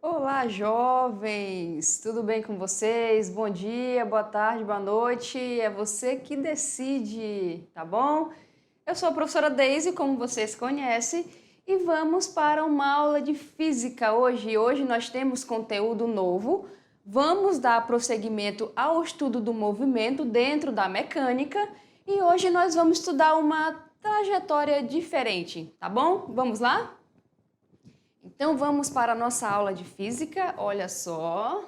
Olá, jovens! Tudo bem com vocês? Bom dia, boa tarde, boa noite. É você que decide, tá bom? Eu sou a professora Daisy, como vocês conhecem, e vamos para uma aula de física hoje. Hoje nós temos conteúdo novo. Vamos dar prosseguimento ao estudo do movimento dentro da mecânica e hoje nós vamos estudar uma trajetória diferente, tá bom? Vamos lá? Então vamos para a nossa aula de física, olha só,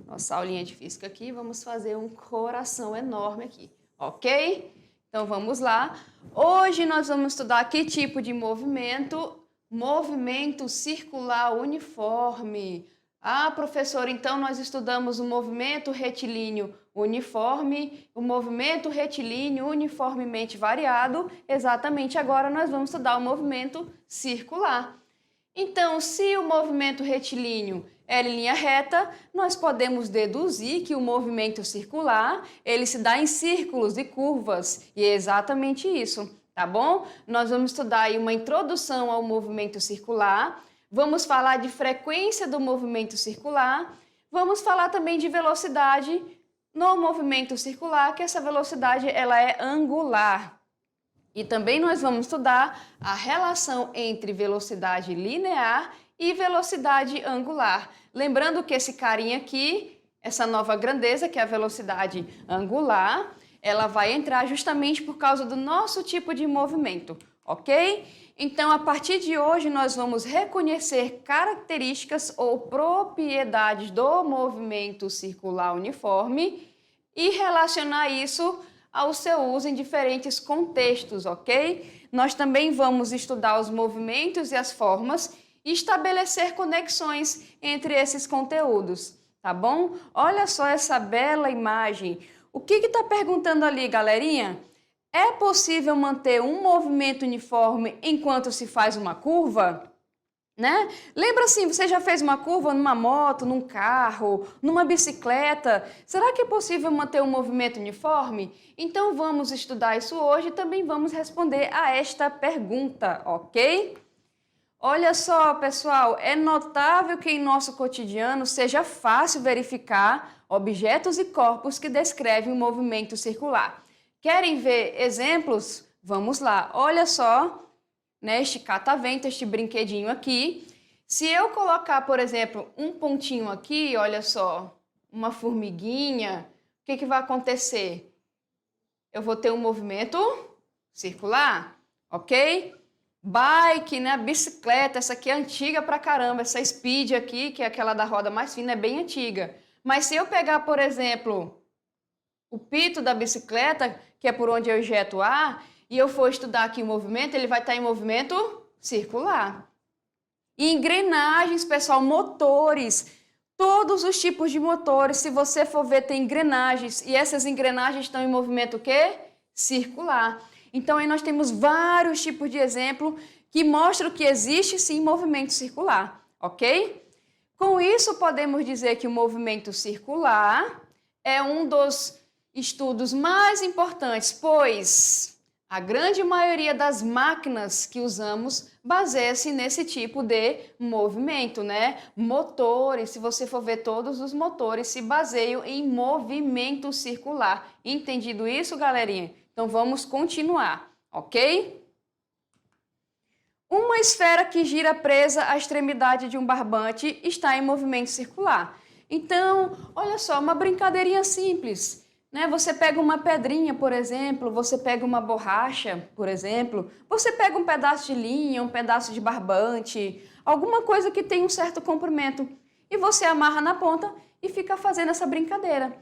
nossa aulinha de física aqui, vamos fazer um coração enorme aqui, ok? Então vamos lá, hoje nós vamos estudar que tipo de movimento? Movimento circular uniforme. Ah, professora, então nós estudamos o movimento retilíneo uniforme, o movimento retilíneo uniformemente variado, exatamente agora nós vamos estudar o movimento circular. Então, se o movimento retilíneo é em linha reta, nós podemos deduzir que o movimento circular, ele se dá em círculos e curvas, e é exatamente isso, tá bom? Nós vamos estudar aí uma introdução ao movimento circular, vamos falar de frequência do movimento circular, vamos falar também de velocidade no movimento circular, que essa velocidade ela é angular. E também nós vamos estudar a relação entre velocidade linear e velocidade angular. Lembrando que esse carinha aqui, essa nova grandeza, que é a velocidade angular, ela vai entrar justamente por causa do nosso tipo de movimento, ok? Então, a partir de hoje, nós vamos reconhecer características ou propriedades do movimento circular uniforme e relacionar isso ao seu uso em diferentes contextos, ok? Nós também vamos estudar os movimentos e as formas e estabelecer conexões entre esses conteúdos, tá bom? Olha só essa bela imagem. O que está perguntando ali, galerinha? É possível manter um movimento uniforme enquanto se faz uma curva? Né? Lembra assim, você já fez uma curva numa moto, num carro, numa bicicleta? Será que é possível manter um movimento uniforme? Então vamos estudar isso hoje e também vamos responder a esta pergunta, ok? Olha só, pessoal, é notável que em nosso cotidiano seja fácil verificar objetos e corpos que descrevem o movimento circular. Querem ver exemplos? Vamos lá, olha só. Este catavento, este brinquedinho aqui. Se eu colocar, por exemplo, um pontinho aqui, olha só, uma formiguinha, o que vai acontecer? Eu vou ter um movimento circular, ok? Bike, né? Bicicleta, essa aqui é antiga pra caramba, essa Speed aqui, que é aquela da roda mais fina, é bem antiga. Mas se eu pegar, por exemplo, o pito da bicicleta, que é por onde eu injeto ar, e eu for estudar aqui o movimento, ele vai estar em movimento circular. E engrenagens, pessoal, motores, todos os tipos de motores, se você for ver, tem engrenagens, e essas engrenagens estão em movimento o quê? Circular. Então, aí nós temos vários tipos de exemplo que mostram que existe, sim, movimento circular, ok? Com isso, podemos dizer que o movimento circular é um dos estudos mais importantes, pois a grande maioria das máquinas que usamos baseia-se nesse tipo de movimento, né? Motores, se você for ver, todos os motores se baseiam em movimento circular. Entendido isso, galerinha? Então vamos continuar, ok? Uma esfera que gira presa à extremidade de um barbante está em movimento circular. Então, olha só, uma brincadeirinha simples. Né? Você pega uma pedrinha, por exemplo, você pega uma borracha, por exemplo, você pega um pedaço de linha, um pedaço de barbante, alguma coisa que tem um certo comprimento, e você amarra na ponta e fica fazendo essa brincadeira.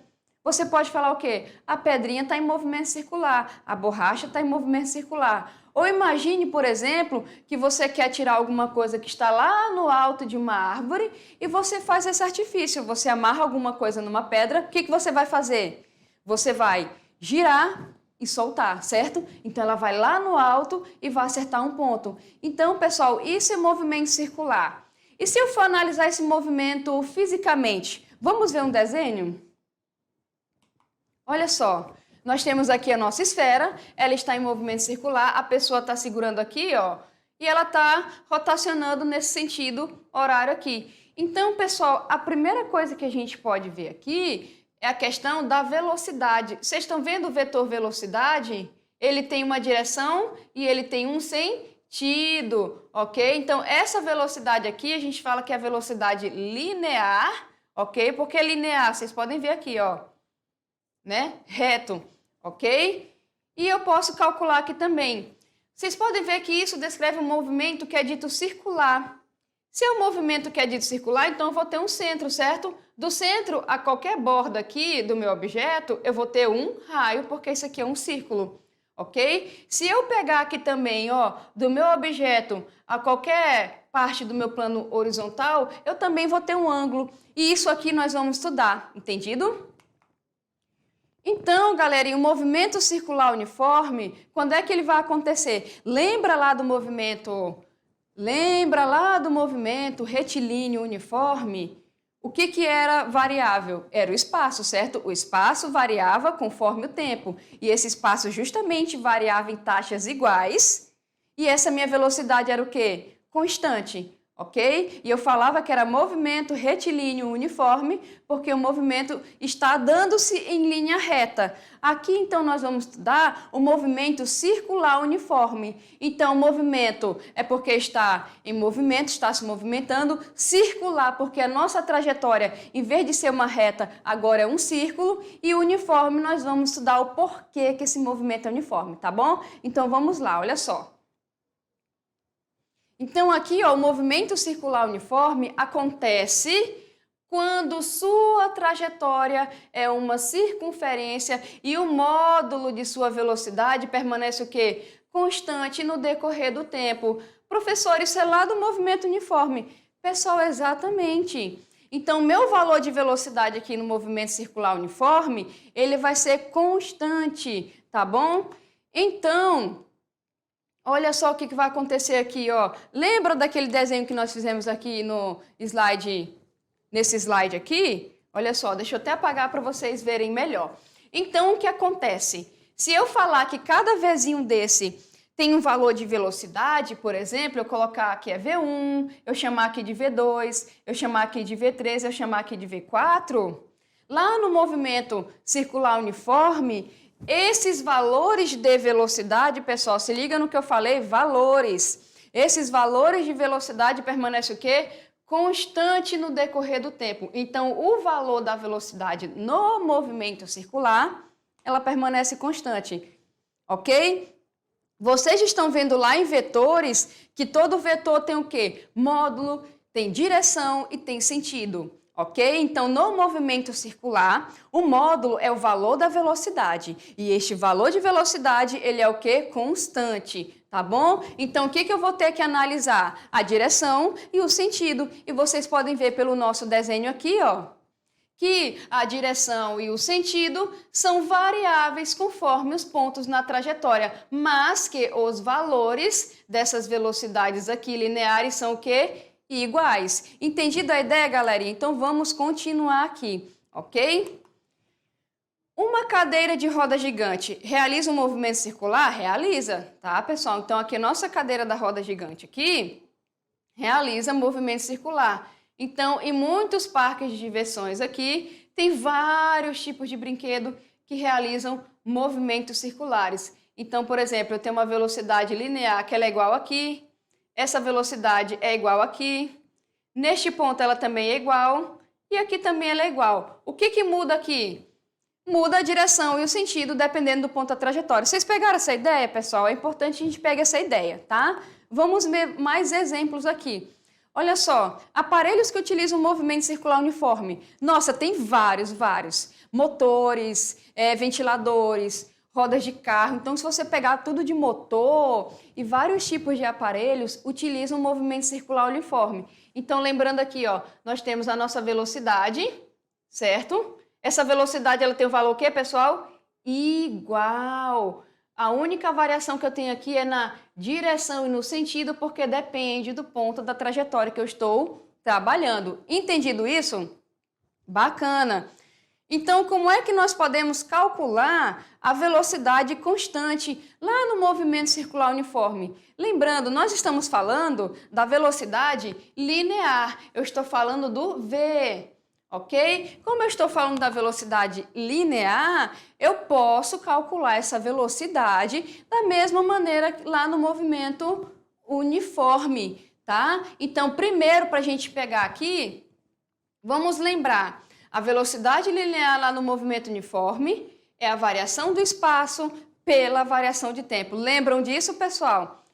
Você pode falar o quê? A pedrinha está em movimento circular, a borracha está em movimento circular. Ou imagine, por exemplo, que você quer tirar alguma coisa que está lá no alto de uma árvore e você faz esse artifício, você amarra alguma coisa numa pedra, o que você vai fazer? Você vai girar e soltar, certo? Então, ela vai lá no alto e vai acertar um ponto. Então, pessoal, isso é movimento circular. E se eu for analisar esse movimento fisicamente, vamos ver um desenho? Olha só, nós temos aqui a nossa esfera, ela está em movimento circular, a pessoa está segurando aqui, ó, e ela está rotacionando nesse sentido horário aqui. Então, pessoal, a primeira coisa que a gente pode ver aqui é a questão da velocidade. Vocês estão vendo o vetor velocidade? Ele tem uma direção e ele tem um sentido, ok? Então, essa velocidade aqui, a gente fala que é a velocidade linear, ok? Porque é linear, vocês podem ver aqui, ó, né? Reto, ok? E eu posso calcular aqui também. Vocês podem ver que isso descreve um movimento que é dito circular. Se é um movimento que é dito circular, então eu vou ter um centro, certo? Do centro a qualquer borda aqui do meu objeto, eu vou ter um raio, porque isso aqui é um círculo, ok? Se eu pegar aqui também, ó, do meu objeto a qualquer parte do meu plano horizontal, eu também vou ter um ângulo. E isso aqui nós vamos estudar, entendido? Então, galera, o movimento circular uniforme, quando é que ele vai acontecer? Lembra lá do movimento retilíneo uniforme? O que era variável? Era o espaço, certo? O espaço variava conforme o tempo. E esse espaço justamente variava em taxas iguais. E essa minha velocidade era o quê? Constante. Ok? E eu falava que era movimento retilíneo uniforme, porque o movimento está dando-se em linha reta. Aqui, então, nós vamos estudar o movimento circular uniforme. Então, o movimento é porque está em movimento, está se movimentando, circular, porque a nossa trajetória, em vez de ser uma reta, agora é um círculo, e uniforme, nós vamos estudar o porquê que esse movimento é uniforme, tá bom? Então, vamos lá, olha só. Então, aqui, ó, o movimento circular uniforme acontece quando sua trajetória é uma circunferência e o módulo de sua velocidade permanece o quê? Constante no decorrer do tempo. Professor, isso é lá do movimento uniforme. Pessoal, exatamente. Então, meu valor de velocidade aqui no movimento circular uniforme, ele vai ser constante, tá bom? Então, olha só o que vai acontecer aqui, ó. Lembra daquele desenho que nós fizemos aqui no slide, nesse slide aqui? Olha só, deixa eu até apagar para vocês verem melhor. Então, o que acontece? Se eu falar que cada vezinho desse tem um valor de velocidade, por exemplo, eu colocar aqui é V1, eu chamar aqui de V2, eu chamar aqui de V3, eu chamar aqui de V4, lá no movimento circular uniforme, esses valores de velocidade, pessoal, se liga no que eu falei, valores. Esses valores de velocidade permanecem o quê? Constante no decorrer do tempo. Então, o valor da velocidade no movimento circular, ela permanece constante, ok? Vocês estão vendo lá em vetores que todo vetor tem o quê? Módulo, tem direção e tem sentido. Ok? Então, no movimento circular, o módulo é o valor da velocidade. E este valor de velocidade, ele é o quê? Constante, tá bom? Então, o que eu vou ter que analisar? A direção e o sentido. E vocês podem ver pelo nosso desenho aqui, ó, que a direção e o sentido são variáveis conforme os pontos na trajetória, mas que os valores dessas velocidades aqui lineares são o quê? Iguais. Entendido a ideia, galerinha? Então vamos continuar aqui, ok? Uma cadeira de roda gigante realiza um movimento circular? Realiza, tá, pessoal? Então aqui a nossa cadeira da roda gigante aqui realiza movimento circular. Então, em muitos parques de diversões aqui, tem vários tipos de brinquedo que realizam movimentos circulares. Então, por exemplo, eu tenho uma velocidade linear que ela é igual aqui, essa velocidade é igual aqui, neste ponto ela também é igual e aqui também ela é igual. O que muda aqui? Muda a direção e o sentido dependendo do ponto da trajetória. Vocês pegaram essa ideia, pessoal? É importante a gente pegar essa ideia, tá? Vamos ver mais exemplos aqui. Olha só, aparelhos que utilizam movimento circular uniforme. Nossa, tem vários. Motores, ventiladores, rodas de carro. Então, se você pegar tudo de motor e vários tipos de aparelhos, utilizam movimento circular uniforme. Então, lembrando aqui, ó, nós temos a nossa velocidade, certo? Essa velocidade, ela tem o valor o quê, pessoal? Igual. A única variação que eu tenho aqui é na direção e no sentido, porque depende do ponto da trajetória que eu estou trabalhando. Entendido isso? Bacana. Então, como é que nós podemos calcular a velocidade constante lá no movimento circular uniforme? Lembrando, nós estamos falando da velocidade linear. Eu estou falando do v, ok? Como eu estou falando da velocidade linear, eu posso calcular essa velocidade da mesma maneira que lá no movimento uniforme, tá? Então, primeiro, para a gente pegar aqui, vamos lembrar. A velocidade linear lá no movimento uniforme é a variação do espaço pela variação de tempo. Lembram disso, pessoal?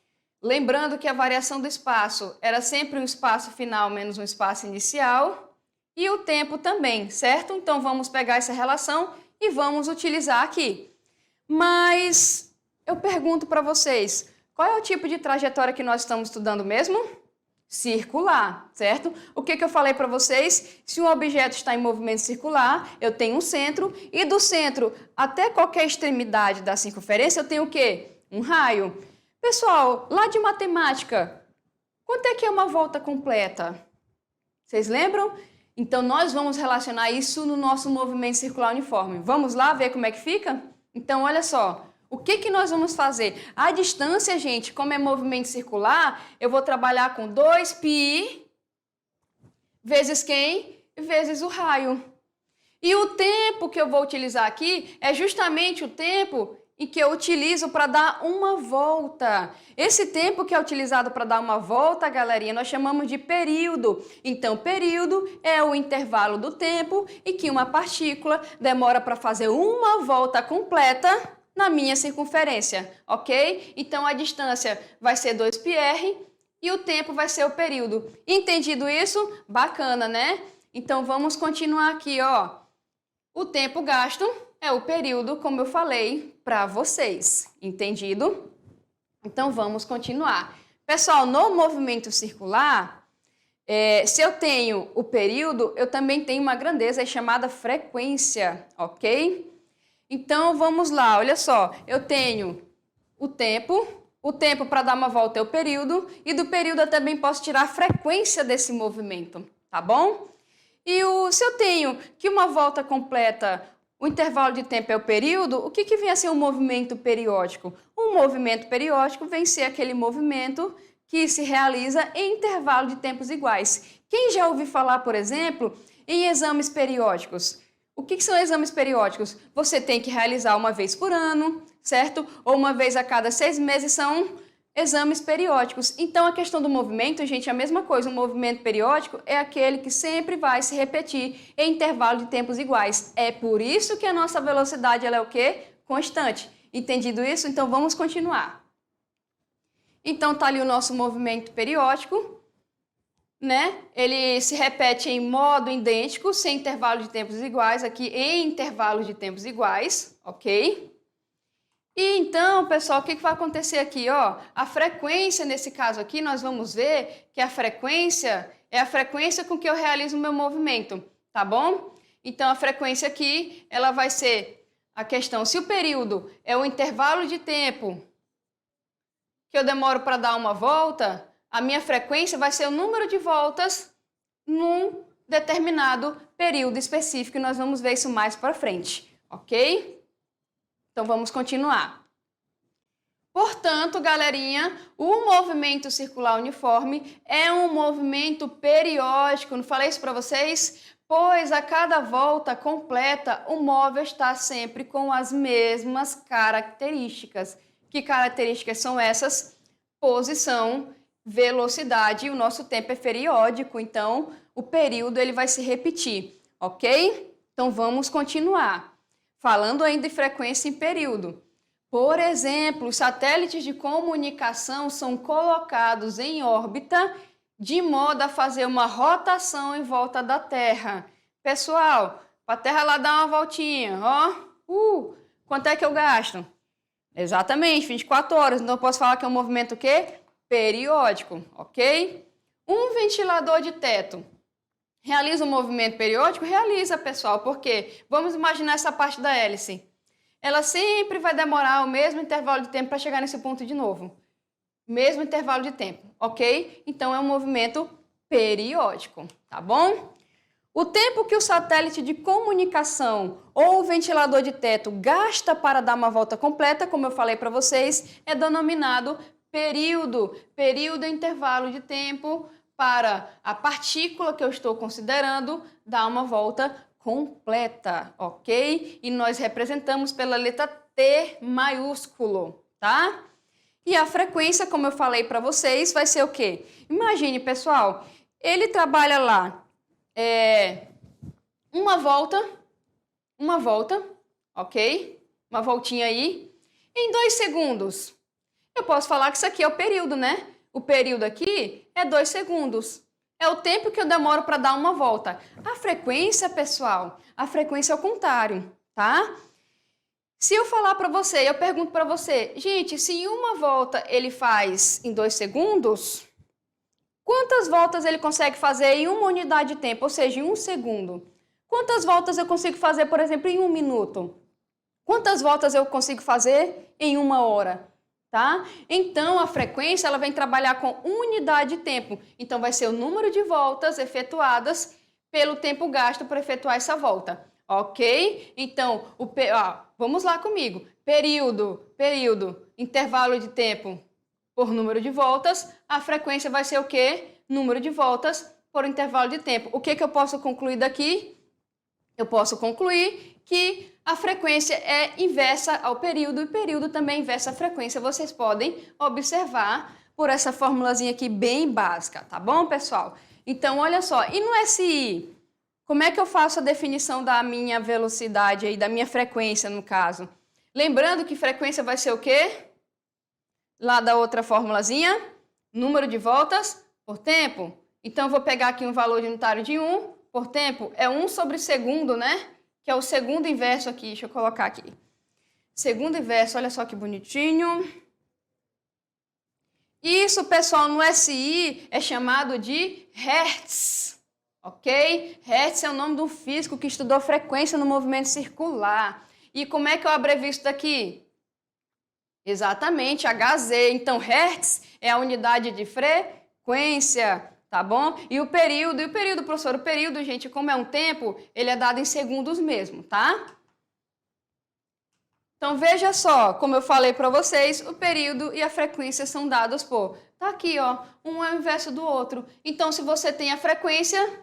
Lembrando que a variação do espaço era sempre um espaço final menos um espaço inicial e o tempo também, certo? Então vamos pegar essa relação e vamos utilizar aqui. Mas eu pergunto para vocês, qual é o tipo de trajetória que nós estamos estudando mesmo? Circular, certo? O que eu falei para vocês? Se um objeto está em movimento circular, eu tenho um centro e do centro até qualquer extremidade da circunferência eu tenho o quê? Um raio. Pessoal, lá de matemática, quanto é que é uma volta completa? Vocês lembram? Então nós vamos relacionar isso no nosso movimento circular uniforme. Vamos lá ver como é que fica? Então olha só. O que nós vamos fazer? A distância, gente, como é movimento circular, eu vou trabalhar com 2π vezes quem? Vezes o raio. E o tempo que eu vou utilizar aqui é justamente o tempo em que eu utilizo para dar uma volta. Esse tempo que é utilizado para dar uma volta, galerinha, nós chamamos de período. Então, período é o intervalo do tempo em que uma partícula demora para fazer uma volta completa na minha circunferência, ok? Então, a distância vai ser 2πr e o tempo vai ser o período. Entendido isso? Bacana, né? Então, vamos continuar aqui, ó. O tempo gasto é o período, como eu falei para vocês. Entendido? Então, vamos continuar. Pessoal, no movimento circular, se eu tenho o período, eu também tenho uma grandeza chamada frequência, ok? Então, vamos lá, olha só, eu tenho o tempo para dar uma volta é o período, e do período eu também posso tirar a frequência desse movimento, tá bom? E se eu tenho que uma volta completa, o intervalo de tempo é o período, o que vem a ser um movimento periódico? Um movimento periódico vem ser aquele movimento que se realiza em intervalo de tempos iguais. Quem já ouviu falar, por exemplo, em exames periódicos? O que são exames periódicos? Você tem que realizar uma vez por ano, certo? Ou uma vez a cada 6 meses são exames periódicos. Então, a questão do movimento, gente, é a mesma coisa. O movimento periódico é aquele que sempre vai se repetir em intervalo de tempos iguais. É por isso que a nossa velocidade ela é o quê? Constante. Entendido isso? Então, vamos continuar. Então, tá ali o nosso movimento periódico, né? Ele se repete em modo idêntico, sem intervalo de tempos iguais, aqui em intervalos de tempos iguais, ok? E então, pessoal, o que vai acontecer aqui? Ó, a frequência, nesse caso aqui, nós vamos ver que a frequência é a frequência com que eu realizo o meu movimento, tá bom? Então, a frequência aqui, ela vai ser a questão, se o período é o intervalo de tempo que eu demoro para dar uma volta, a minha frequência vai ser o número de voltas num determinado período específico, e nós vamos ver isso mais para frente, ok? Então, vamos continuar. Portanto, galerinha, o movimento circular uniforme é um movimento periódico. Não falei isso para vocês? Pois a cada volta completa, o móvel está sempre com as mesmas características. Que características são essas? Posição, velocidade, e o nosso tempo é periódico, então o período ele vai se repetir, ok? Então vamos continuar. Falando ainda de frequência em período. Por exemplo, os satélites de comunicação são colocados em órbita de modo a fazer uma rotação em volta da Terra. Pessoal, para a Terra lá dar uma voltinha, ó. Quanto é que eu gasto? Exatamente, 24 horas. Então eu posso falar que é um movimento o quê? Periódico, ok? Um ventilador de teto realiza um movimento periódico? Realiza, pessoal, porque vamos imaginar essa parte da hélice. Ela sempre vai demorar o mesmo intervalo de tempo para chegar nesse ponto de novo. Mesmo intervalo de tempo, ok? Então é um movimento periódico, tá bom? O tempo que o satélite de comunicação ou o ventilador de teto gasta para dar uma volta completa, como eu falei para vocês, é denominado período. Período é intervalo de tempo para a partícula que eu estou considerando dar uma volta completa, ok? E nós representamos pela letra T maiúsculo, tá? E a frequência, como eu falei para vocês, vai ser o quê? Imagine, pessoal, ele trabalha lá uma volta, ok? Uma voltinha aí, em 2 segundos. Eu posso falar que isso aqui é o período, né? O período aqui é 2 segundos. É o tempo que eu demoro para dar uma volta. A frequência, pessoal, a frequência é o contrário, tá? Se eu falar para você, eu pergunto para você, gente, se em uma volta ele faz em 2 segundos, quantas voltas ele consegue fazer em uma unidade de tempo, ou seja, em 1 segundo? Quantas voltas eu consigo fazer, por exemplo, em 1 minuto? Quantas voltas eu consigo fazer em 1 hora? Tá? Então, a frequência ela vem trabalhar com unidade de tempo. Então, vai ser o número de voltas efetuadas pelo tempo gasto para efetuar essa volta. Ok? Então, vamos lá comigo. Período, intervalo de tempo por número de voltas. A frequência vai ser o quê? Número de voltas por intervalo de tempo. O que eu posso concluir daqui? Eu posso concluir que a frequência é inversa ao período e o período também é inversa à frequência. Vocês podem observar por essa formulazinha aqui bem básica, tá bom, pessoal? Então, olha só, e no SI, como é que eu faço a definição da minha velocidade aí, da minha frequência, no caso? Lembrando que frequência vai ser o quê? Lá da outra formulazinha, número de voltas por tempo. Então, eu vou pegar aqui um valor unitário de 1 por tempo, é 1 sobre segundo, né? Que é o segundo inverso aqui, deixa eu colocar aqui. Segundo inverso, olha só que bonitinho. Isso, pessoal, no SI é chamado de Hertz, ok? Hertz é o nome do físico que estudou frequência no movimento circular. E como é que eu abrevio isso daqui? Exatamente, Hz. Então, Hertz é a unidade de frequência. Tá bom? E o período, professor, o período, gente, como é um tempo, ele é dado em segundos mesmo, tá? Então, veja só, como eu falei para vocês, o período e a frequência são dados por... Tá aqui, ó, um é o inverso do outro. Então, se você tem a frequência,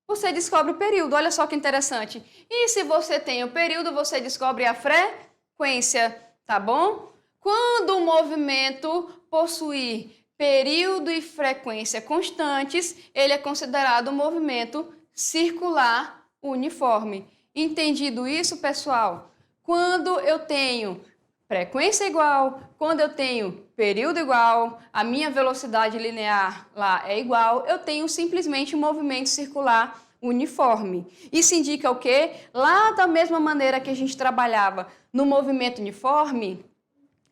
você descobre o período. Olha só que interessante. E se você tem o período, você descobre a frequência, tá bom? Quando o movimento possuir período e frequência constantes, ele é considerado um movimento circular uniforme. Entendido isso, pessoal? Quando eu tenho frequência igual, quando eu tenho período igual, a minha velocidade linear lá é igual, eu tenho simplesmente um movimento circular uniforme. Isso indica o quê? Lá da mesma maneira que a gente trabalhava no movimento uniforme,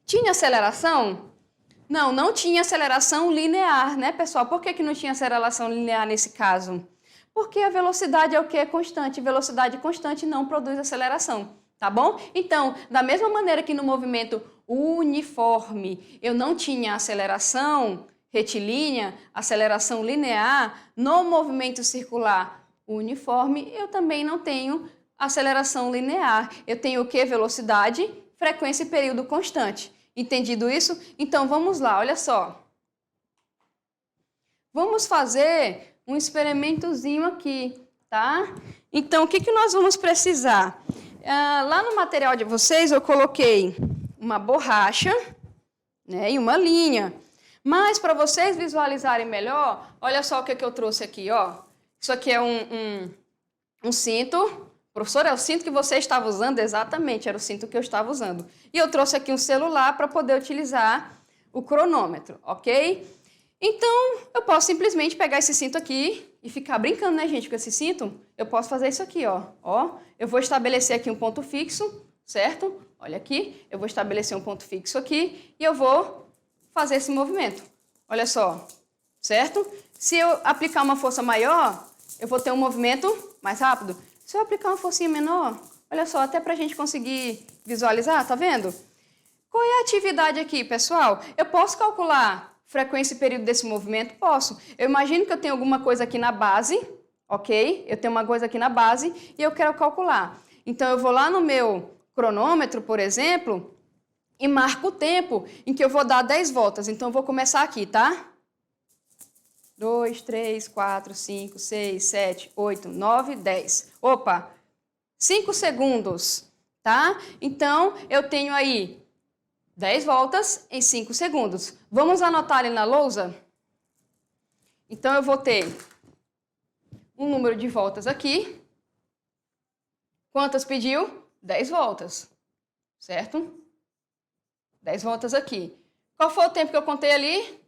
tinha aceleração? Não, não tinha aceleração linear, né, pessoal? Por que não tinha aceleração linear nesse caso? Porque a velocidade é o que? É constante. Velocidade constante não produz aceleração, tá bom? Então, da mesma maneira que no movimento uniforme eu não tinha aceleração retilínea, aceleração linear, no movimento circular uniforme eu também não tenho aceleração linear. Eu tenho o que? Velocidade, frequência e período constante. Entendido isso? Então, vamos lá, olha só. Vamos fazer um experimentozinho aqui, tá? Então, o que nós vamos precisar? Lá no material de vocês, eu coloquei uma borracha, né, e uma linha. Mas, para vocês visualizarem melhor, olha só o que eu trouxe aqui, ó. Isso aqui é um cinto. Professor, é o cinto que você estava usando? Exatamente, era o cinto que eu estava usando. E eu trouxe aqui um celular para poder utilizar o cronômetro, ok? Então, eu posso simplesmente pegar esse cinto aqui e ficar brincando, né, gente, com esse cinto. Eu posso fazer isso aqui, ó. Eu vou estabelecer aqui um ponto fixo, certo? Olha aqui, eu vou estabelecer um ponto fixo aqui e eu vou fazer esse movimento. Olha só, certo? Se eu aplicar uma força maior, eu vou ter um movimento mais rápido. Se eu aplicar uma forcinha menor, olha só, até para a gente conseguir visualizar, tá vendo? Qual é a atividade aqui, pessoal? Eu posso calcular frequência e período desse movimento? Posso. Eu imagino que eu tenho alguma coisa aqui na base, ok? Eu tenho uma coisa aqui na base e eu quero calcular. Então, eu vou lá no meu cronômetro, por exemplo, e marco o tempo em que eu vou dar 10 voltas. Então, eu vou começar aqui, tá? 2, 3, 4, 5, 6, 7, 8, 9, 10. Opa! 5 segundos, tá? Então, eu tenho aí 10 voltas em 5 segundos. Vamos anotar ali na lousa? Então, eu vou ter um número de voltas aqui. Quantas pediu? 10 voltas, certo? 10 voltas aqui. Qual foi o tempo que eu contei ali?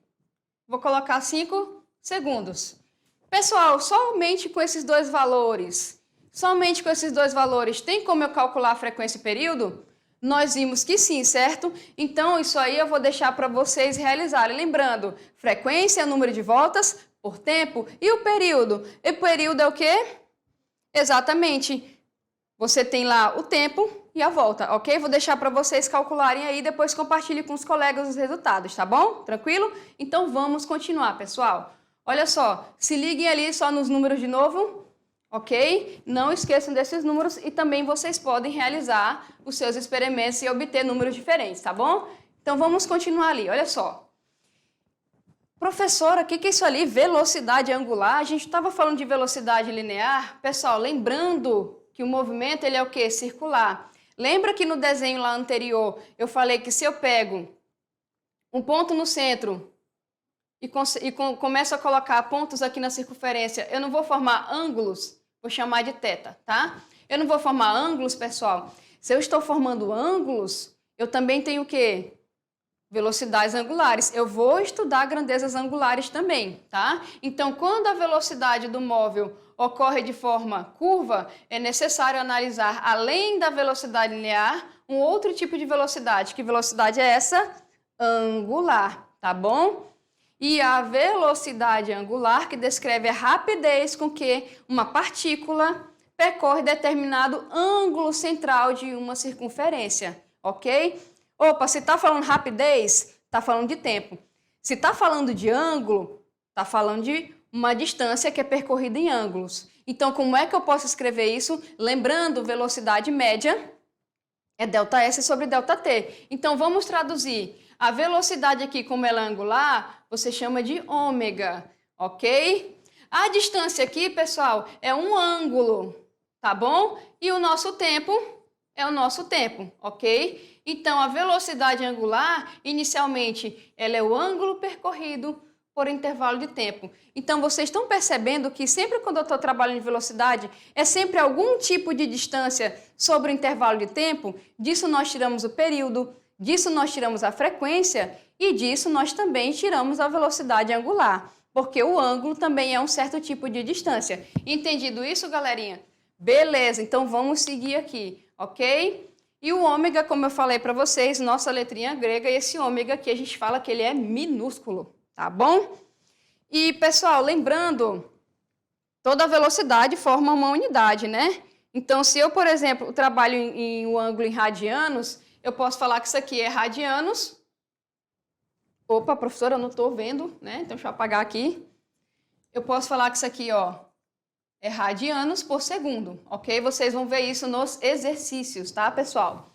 Vou colocar 5 segundos. Pessoal, somente com esses dois valores, tem como eu calcular a frequência e período? Nós vimos que sim, certo? Então, isso aí eu vou deixar para vocês realizarem. Lembrando, frequência é número de voltas por tempo e o período. E o período é o quê? Exatamente. Você tem lá o tempo e a volta, ok? Vou deixar para vocês calcularem aí, depois compartilhe com os colegas os resultados, tá bom? Tranquilo? Então vamos continuar, pessoal. Olha só, se liguem ali só nos números de novo, ok? Não esqueçam desses números e também vocês podem realizar os seus experimentos e obter números diferentes, tá bom? Então vamos continuar ali, olha só. Professora, o que é isso ali? Velocidade angular? A gente estava falando de velocidade linear. Pessoal, lembrando que o movimento ele é o quê? Circular. Lembra que no desenho lá anterior eu falei que se eu pego um ponto no centro e começo a colocar pontos aqui na circunferência, eu não vou formar ângulos, vou chamar de θ, tá? Eu não vou formar ângulos, pessoal. Se eu estou formando ângulos, eu também tenho o quê? Velocidades angulares. Eu vou estudar grandezas angulares também, tá? Então, quando a velocidade do móvel ocorre de forma curva, é necessário analisar, além da velocidade linear, um outro tipo de velocidade. Que velocidade é essa? Angular, tá bom? E a velocidade angular, que descreve a rapidez com que uma partícula percorre determinado ângulo central de uma circunferência, ok? Opa, se está falando rapidez, está falando de tempo. Se está falando de ângulo, está falando de uma distância que é percorrida em ângulos. Então, como é que eu posso escrever isso? Lembrando, velocidade média é ΔS sobre ΔT. Então, vamos traduzir. A velocidade aqui, como ela é angular, você chama de ômega, ok? A distância aqui, pessoal, é um ângulo, tá bom? E o nosso tempo é o nosso tempo, ok? Então, a velocidade angular, inicialmente, ela é o ângulo percorrido por intervalo de tempo. Então, vocês estão percebendo que sempre quando eu estou trabalhando em velocidade, é sempre algum tipo de distância sobre o intervalo de tempo. Disso nós tiramos o período, disso nós tiramos a frequência e disso nós também tiramos a velocidade angular, porque o ângulo também é um certo tipo de distância. Entendido isso, galerinha? Beleza, então vamos seguir aqui, ok? E o ômega, como eu falei para vocês, nossa letrinha grega, e esse ômega aqui a gente fala que ele é minúsculo, tá bom? E, pessoal, lembrando, toda velocidade forma uma unidade, né? Então, se eu, por exemplo, trabalho em um ângulo em radianos, eu posso falar que isso aqui é radianos. Opa, professora, eu não estou vendo, né? Então, deixa eu apagar aqui. Eu posso falar que isso aqui, ó, é radianos por segundo, ok? Vocês vão ver isso nos exercícios, tá, pessoal?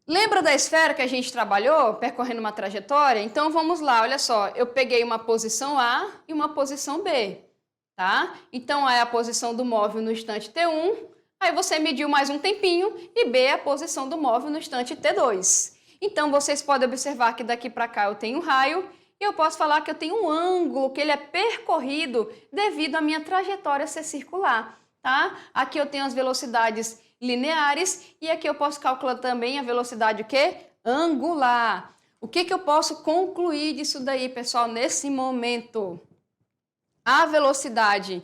Lembra da esfera que a gente trabalhou, percorrendo uma trajetória? Então, vamos lá, olha só. Eu peguei uma posição A e uma posição B, tá? Então, A é a posição do móvel no instante T1, aí você mediu mais um tempinho, e B é a posição do móvel no instante T2. Então, vocês podem observar que daqui para cá eu tenho um raio, e eu posso falar que eu tenho um ângulo, que ele é percorrido devido à minha trajetória ser circular, tá? Aqui eu tenho as velocidades lineares e aqui eu posso calcular também a velocidade o quê? Angular. O que eu posso concluir disso daí, pessoal, nesse momento? A velocidade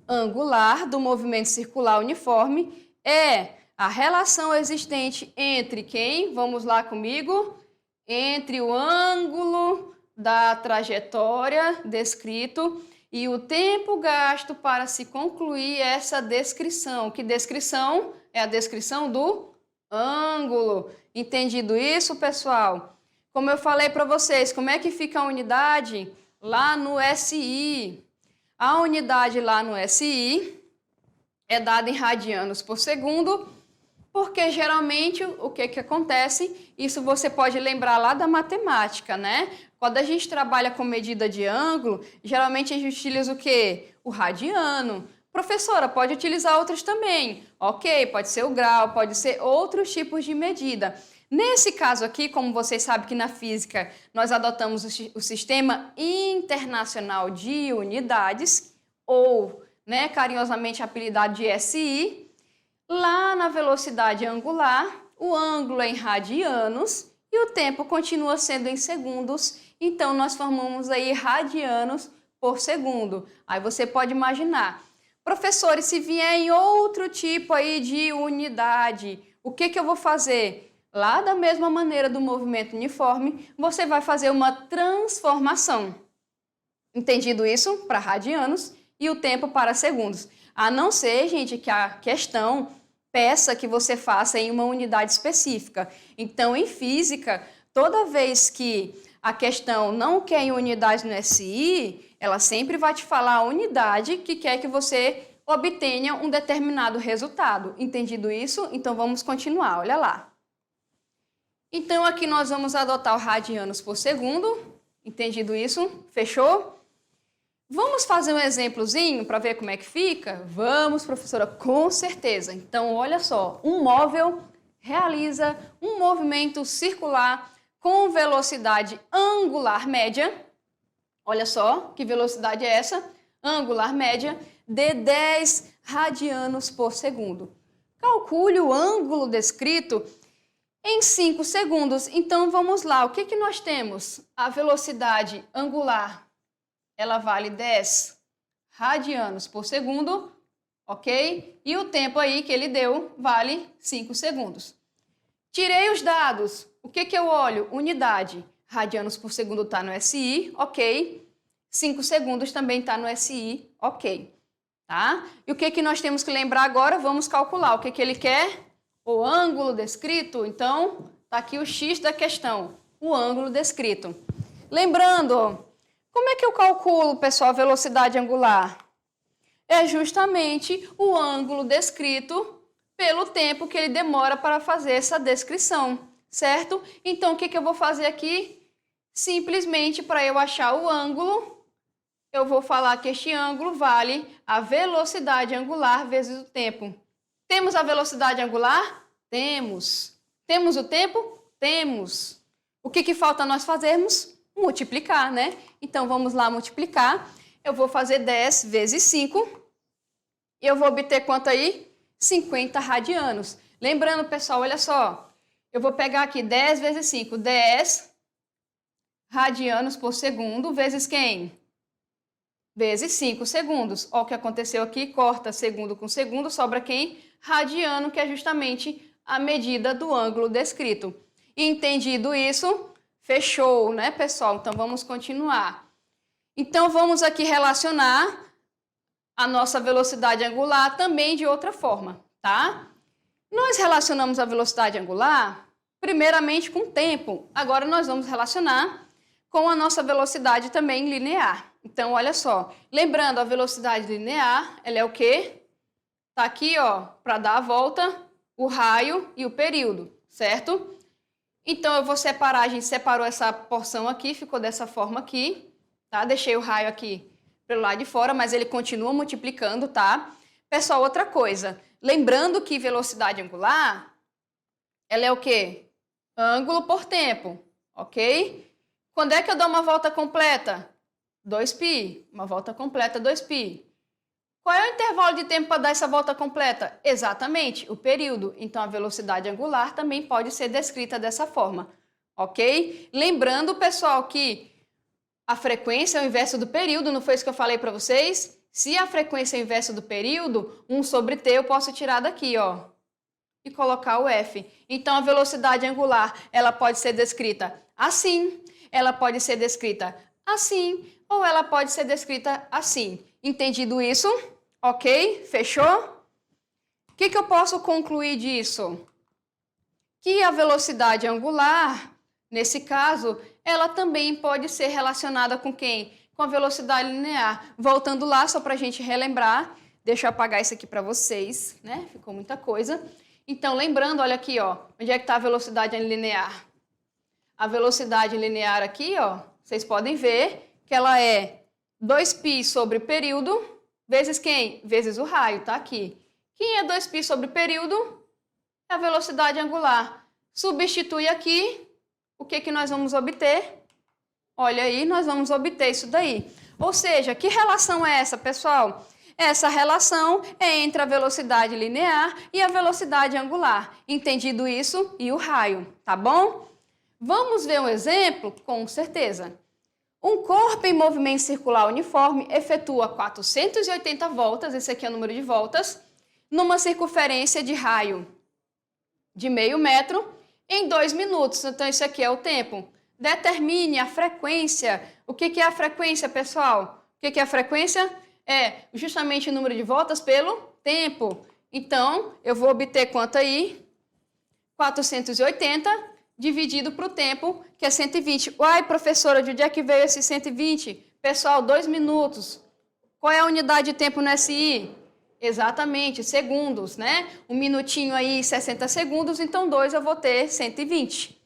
angular do movimento circular uniforme é a relação existente entre quem? Vamos lá comigo? Entre o ângulo da trajetória descrito e o tempo gasto para se concluir essa descrição. Que descrição? É a descrição do ângulo. Entendido isso, pessoal? Como eu falei para vocês, como é que fica a unidade? Lá no SI. A unidade lá no SI é dada em radianos por segundo, porque geralmente o que acontece? Isso você pode lembrar lá da matemática, né? Quando a gente trabalha com medida de ângulo, geralmente a gente utiliza o quê? O radiano. Professora, pode utilizar outros também. Ok, pode ser o grau, pode ser outros tipos de medida. Nesse caso aqui, como vocês sabem que na física nós adotamos o Sistema Internacional de Unidades, ou carinhosamente apelidado de SI, lá na velocidade angular, o ângulo é em radianos e o tempo continua sendo em segundos, então nós formamos aí radianos por segundo. Aí você pode imaginar, professores, se vier em outro tipo aí de unidade, o que eu vou fazer? Lá da mesma maneira do movimento uniforme, você vai fazer uma transformação. Entendido isso? Para radianos e o tempo para segundos. A não ser, gente, que a questão peça que você faça em uma unidade específica. Então, em física, toda vez que a questão não quer em unidade no SI, ela sempre vai te falar a unidade que quer que você obtenha um determinado resultado. Entendido isso? Então, vamos continuar. Olha lá. Então, aqui nós vamos adotar o radianos por segundo. Entendido isso? Fechou? Vamos fazer um exemplozinho para ver como é que fica? Vamos, professora, com certeza. Então, olha só, um móvel realiza um movimento circular com velocidade angular média. Olha só, que velocidade é essa? Angular média de 10 radianos por segundo. Calcule o ângulo descrito em 5 segundos. Então, vamos lá. O que nós temos? A velocidade angular, ela vale 10 radianos por segundo, ok? E o tempo aí que ele deu vale 5 segundos. Tirei os dados. O que eu olho? Unidade. Radianos por segundo está no SI, ok. 5 segundos também está no SI, ok. Tá? E o que nós temos que lembrar agora? Vamos calcular. O que ele quer? O ângulo descrito. Então, está aqui o X da questão. O ângulo descrito. Lembrando, como é que eu calculo, pessoal, a velocidade angular? É justamente o ângulo descrito pelo tempo que ele demora para fazer essa descrição, certo? Então, o que eu vou fazer aqui? Simplesmente, para eu achar o ângulo, eu vou falar que este ângulo vale a velocidade angular vezes o tempo. Temos a velocidade angular? Temos. Temos o tempo? Temos. O que falta nós fazermos? Multiplicar, né? Então, vamos lá multiplicar. Eu vou fazer 10 vezes 5. E eu vou obter quanto aí? 50 radianos. Lembrando, pessoal, olha só. Eu vou pegar aqui 10 vezes 5. 10 radianos por segundo vezes quem? Vezes 5 segundos. Olha o que aconteceu aqui. Corta segundo com segundo. Sobra quem? Radiano, que é justamente a medida do ângulo descrito. Entendido isso? Fechou, né, pessoal? Então, vamos continuar. Então, vamos aqui relacionar a nossa velocidade angular também de outra forma, tá? Nós relacionamos a velocidade angular, primeiramente com o tempo. Agora, nós vamos relacionar com a nossa velocidade também linear. Então, olha só. Lembrando, a velocidade linear, ela é o quê? Tá aqui, ó, para dar a volta, o raio e o período, certo? Então, eu vou separar, a gente separou essa porção aqui, ficou dessa forma aqui, tá? Deixei o raio aqui pelo lado de fora, mas ele continua multiplicando, tá? Pessoal, outra coisa, lembrando que velocidade angular, ela é o quê? Ângulo por tempo, ok? Quando é que eu dou uma volta completa? 2π, uma volta completa 2π. Qual é o intervalo de tempo para dar essa volta completa? Exatamente, o período. Então, a velocidade angular também pode ser descrita dessa forma, ok? Lembrando, pessoal, que a frequência é o inverso do período, não foi isso que eu falei para vocês? Se a frequência é o inverso do período, 1 sobre t eu posso tirar daqui, ó, e colocar o f. Então, a velocidade angular, ela pode ser descrita assim, ela pode ser descrita assim, ou ela pode ser descrita assim. Entendido isso? Ok? Fechou? O que eu posso concluir disso? Que a velocidade angular, nesse caso, ela também pode ser relacionada com quem? com a velocidade linear. Voltando lá, só para a gente relembrar, deixa eu apagar isso aqui para vocês, né? Ficou muita coisa. Então, lembrando, olha aqui, ó, onde é que está a velocidade linear? A velocidade linear aqui, ó, vocês podem ver que ela é 2π sobre período, vezes quem? Vezes o raio, tá aqui. Quem é 2π sobre período? É a velocidade angular. Substitui aqui, o que que nós vamos obter? Olha aí, nós vamos obter isso daí. Ou seja, que relação é essa, pessoal? Essa relação é entre a velocidade linear e a velocidade angular. Entendido isso? E o raio, tá bom? Vamos ver um exemplo? Com certeza. Um corpo em movimento circular uniforme efetua 480 voltas, esse aqui é o número de voltas, numa circunferência de raio de meio metro em 2 minutos. Então, isso aqui é o tempo. Determine a frequência. O que é a frequência, pessoal? O que é a frequência? É justamente o número de voltas pelo tempo. Então, eu vou obter quanto aí? 480 dividido para o tempo, que é 120. Uai, professora, de onde é que veio esse 120? Pessoal, 2 minutos. Qual é a unidade de tempo no SI? Exatamente, segundos, né? Um minutinho aí, 60 segundos, então 2 eu vou ter 120.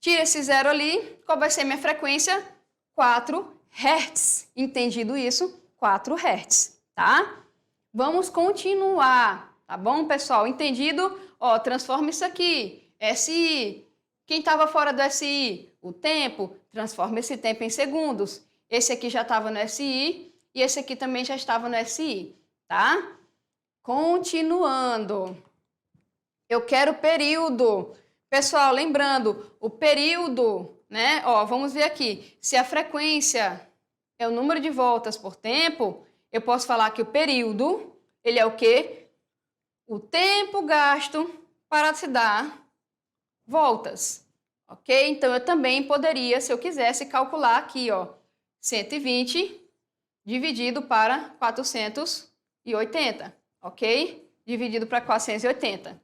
Tira esse zero ali, qual vai ser minha frequência? 4 Hz. Entendido isso? 4 Hz, tá? Vamos continuar, tá bom, pessoal? Entendido? Ó, transforma isso aqui. SI. Quem estava fora do SI? O tempo. Transforma esse tempo em segundos. Esse aqui já estava no SI e esse aqui também já estava no SI, tá? Continuando. Eu quero período. Pessoal, lembrando, o período, né? Ó, vamos ver aqui. Se a frequência é o número de voltas por tempo, eu posso falar que o período, ele é o quê? O tempo gasto para se dar voltas, ok? Então, eu também poderia, se eu quisesse, calcular aqui, ó, 120 dividido para 480, ok? Dividido para 480.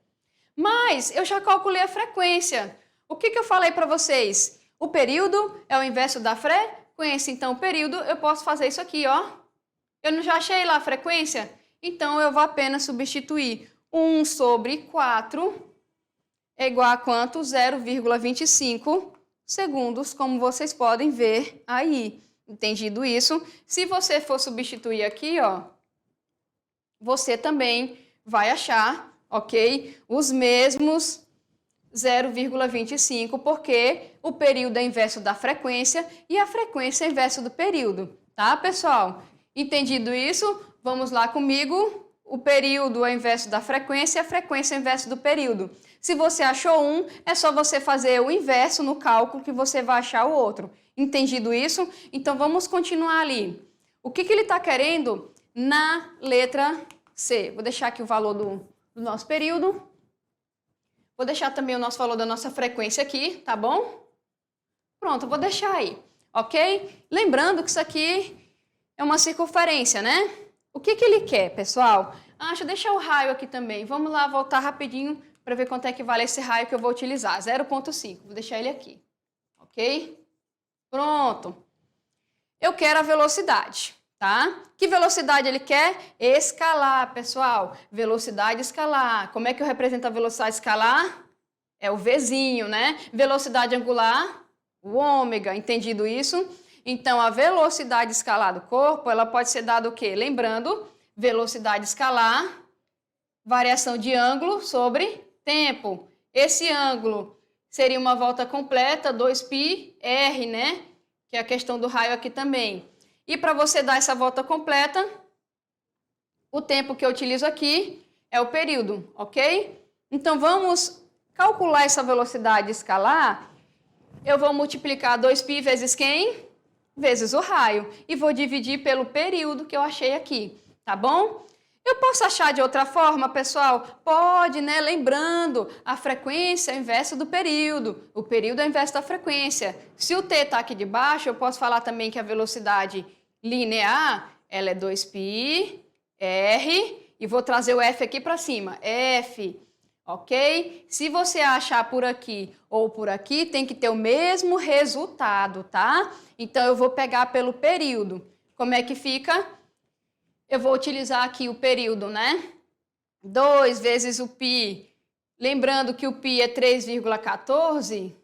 Mas eu já calculei a frequência. O que eu falei para vocês? O período é o inverso da frequência. Então, o período, eu posso fazer isso aqui, ó. Eu não já achei lá a frequência? Então, eu vou apenas substituir 1 sobre 4 é igual a quanto? 0,25 segundos, como vocês podem ver aí. Entendido isso? Se você for substituir aqui, ó, você também vai achar, ok? Os mesmos 0,25, porque o período é inverso da frequência e a frequência é inverso do período, tá, pessoal? Entendido isso? Vamos lá comigo. O período é inverso da frequência e a frequência é inverso do período. Se você achou um, é só você fazer o inverso no cálculo que você vai achar o outro. Entendido isso? Então, vamos continuar ali. O que ele está querendo na letra C? Vou deixar aqui o valor do nosso período. Vou deixar também o nosso valor da nossa frequência aqui, tá bom? Pronto, vou deixar aí, ok? Lembrando que isso aqui é uma circunferência, né? O que ele quer, pessoal? Deixa eu deixar o raio aqui também. Vamos lá voltar rapidinho para ver quanto é que vale esse raio que eu vou utilizar. 0,5. Vou deixar ele aqui, ok? Pronto. Eu quero a velocidade, tá? Que velocidade ele quer? Escalar, pessoal. Velocidade escalar. Como é que eu represento a velocidade escalar? É o Vzinho, né? Velocidade angular, o ômega. Entendido isso? Então, a velocidade escalar do corpo, ela pode ser dada o quê? Lembrando, velocidade escalar, variação de ângulo sobre tempo. Esse ângulo seria uma volta completa, 2πr, né? Que é a questão do raio aqui também. E para você dar essa volta completa, o tempo que eu utilizo aqui é o período, ok? Então, vamos calcular essa velocidade escalar. Eu vou multiplicar 2π vezes quem? Vezes o raio. E vou dividir pelo período que eu achei aqui, tá bom? Eu posso achar de outra forma, pessoal? Pode, né? Lembrando, a frequência é o inverso do período. O período é o inverso da frequência. Se o t está aqui de baixo, eu posso falar também que a velocidade linear, ela é 2πr, e vou trazer o f aqui para cima. F, ok? Se você achar por aqui ou por aqui, tem que ter o mesmo resultado, tá? Então, eu vou pegar pelo período. Como é que fica? Eu vou utilizar aqui o período, né? 2 vezes o π, lembrando que o π é 3,14,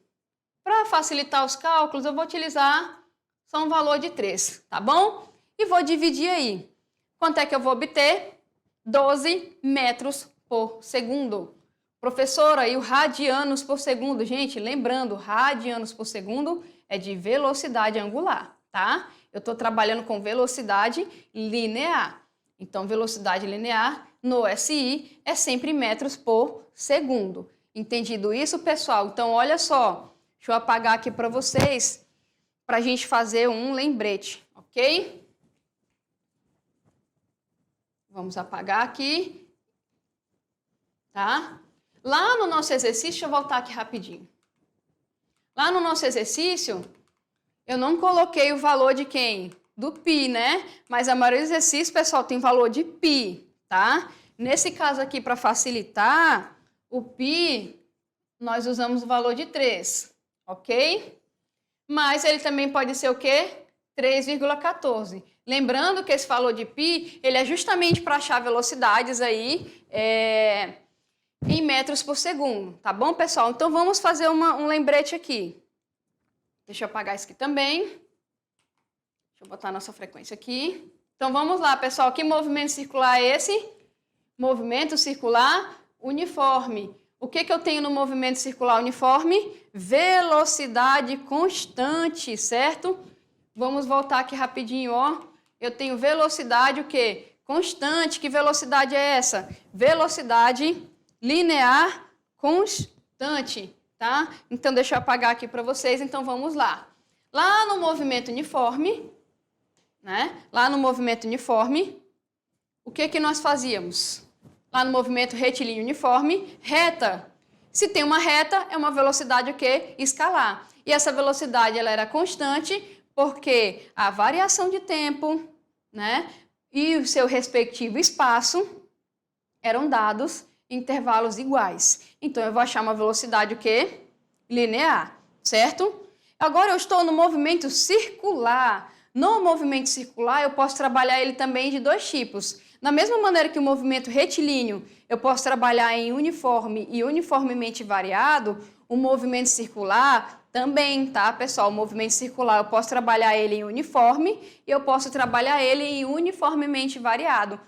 para facilitar os cálculos, eu vou utilizar só um valor de 3, tá bom? E vou dividir aí. Quanto é que eu vou obter? 12 metros por segundo. Professora, e o radianos por segundo? Gente, lembrando, radianos por segundo é de velocidade angular, tá? Eu estou trabalhando com velocidade linear. Então, velocidade linear no SI é sempre metros por segundo. Entendido isso, pessoal? Então, olha só. Deixa eu apagar aqui para vocês, para a gente fazer um lembrete, ok? Vamos apagar aqui, tá? Lá no nosso exercício, deixa eu voltar aqui rapidinho. Lá no nosso exercício, eu não coloquei o valor de quem? Do π, né? Mas a maioria dos exercícios, pessoal, tem valor de π, tá? Nesse caso aqui, para facilitar, o π, nós usamos o valor de 3, ok? Mas ele também pode ser o quê? 3,14. Lembrando que esse valor de π, ele é justamente para achar velocidades aí em metros por segundo, tá bom, pessoal? Então, vamos fazer um lembrete aqui. Deixa eu apagar isso aqui também. Deixa eu botar a nossa frequência aqui. Então, vamos lá, pessoal. Que movimento circular é esse? Movimento circular uniforme. O que eu tenho no movimento circular uniforme? Velocidade constante, certo? Vamos voltar aqui rapidinho, ó. Eu tenho velocidade o quê? Constante. Que velocidade é essa? Velocidade linear constante, tá? Então, deixa eu apagar aqui para vocês. Então, vamos lá. Lá no movimento uniforme, né? Lá no movimento uniforme, o que nós fazíamos? Lá no movimento retilíneo uniforme, reta. Se tem uma reta, é uma velocidade o quê? Escalar. E essa velocidade ela era constante porque a variação de tempo, né? E o seu respectivo espaço eram dados em intervalos iguais. Então, eu vou achar uma velocidade o quê? Linear, certo? Agora, eu estou no movimento circular. No movimento circular, eu posso trabalhar ele também de 2 tipos. Da mesma maneira que o movimento retilíneo, eu posso trabalhar em uniforme e uniformemente variado, o movimento circular também, tá, pessoal? O movimento circular, eu posso trabalhar ele em uniforme e eu posso trabalhar ele em uniformemente variado.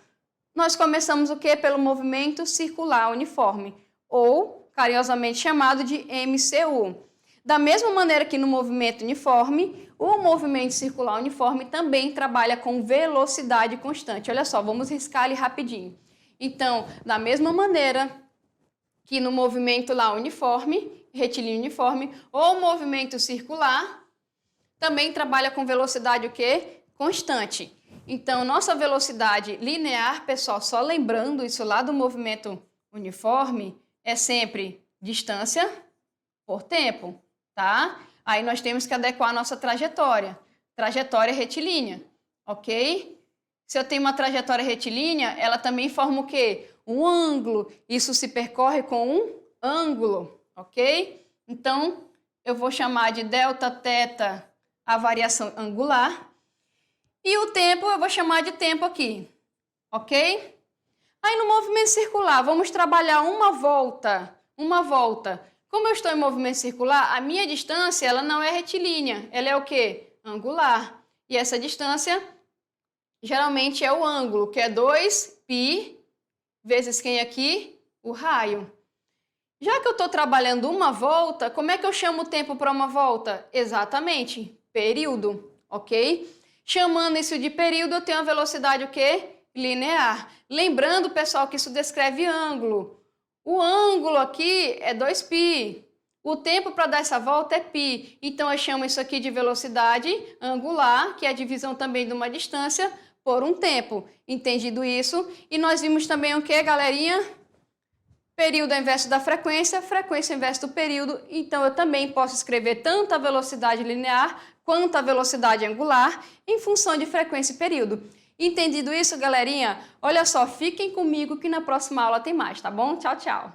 Nós começamos o quê? Pelo movimento circular uniforme, ou carinhosamente chamado de MCU. Da mesma maneira que no movimento uniforme, o movimento circular uniforme também trabalha com velocidade constante. Olha só, vamos riscar ali rapidinho. Então, da mesma maneira que no movimento lá uniforme, retilíneo uniforme, ou movimento circular, também trabalha com velocidade o quê? Constante. Então, nossa velocidade linear, pessoal, só lembrando isso lá do movimento uniforme, é sempre distância por tempo, tá? Aí nós temos que adequar a nossa trajetória. Trajetória retilínea, ok? Se eu tenho uma trajetória retilínea, ela também forma o quê? Um ângulo. Isso se percorre com um ângulo, ok? Então, eu vou chamar de delta θ a variação angular. E o tempo, eu vou chamar de tempo aqui, ok? Aí no movimento circular, vamos trabalhar uma volta. Uma volta. Como eu estou em movimento circular, a minha distância ela não é retilínea, ela é o quê? Angular. E essa distância geralmente é o ângulo, que é 2π vezes quem aqui? O raio. Já que eu estou trabalhando uma volta, como é que eu chamo o tempo para uma volta? Exatamente, período, ok? Chamando isso de período, eu tenho a velocidade o quê? Linear. Lembrando, pessoal, que isso descreve ângulo. O ângulo aqui é 2π. O tempo para dar essa volta é π. Então, eu chamo isso aqui de velocidade angular, que é a divisão também de uma distância por um tempo. Entendido isso? E nós vimos também o que, galerinha? Período é inverso da frequência, frequência é inverso do período. Então, eu também posso escrever tanto a velocidade linear quanto a velocidade angular em função de frequência e período. Entendido isso, galerinha? Olha só, fiquem comigo que na próxima aula tem mais, tá bom? Tchau, tchau!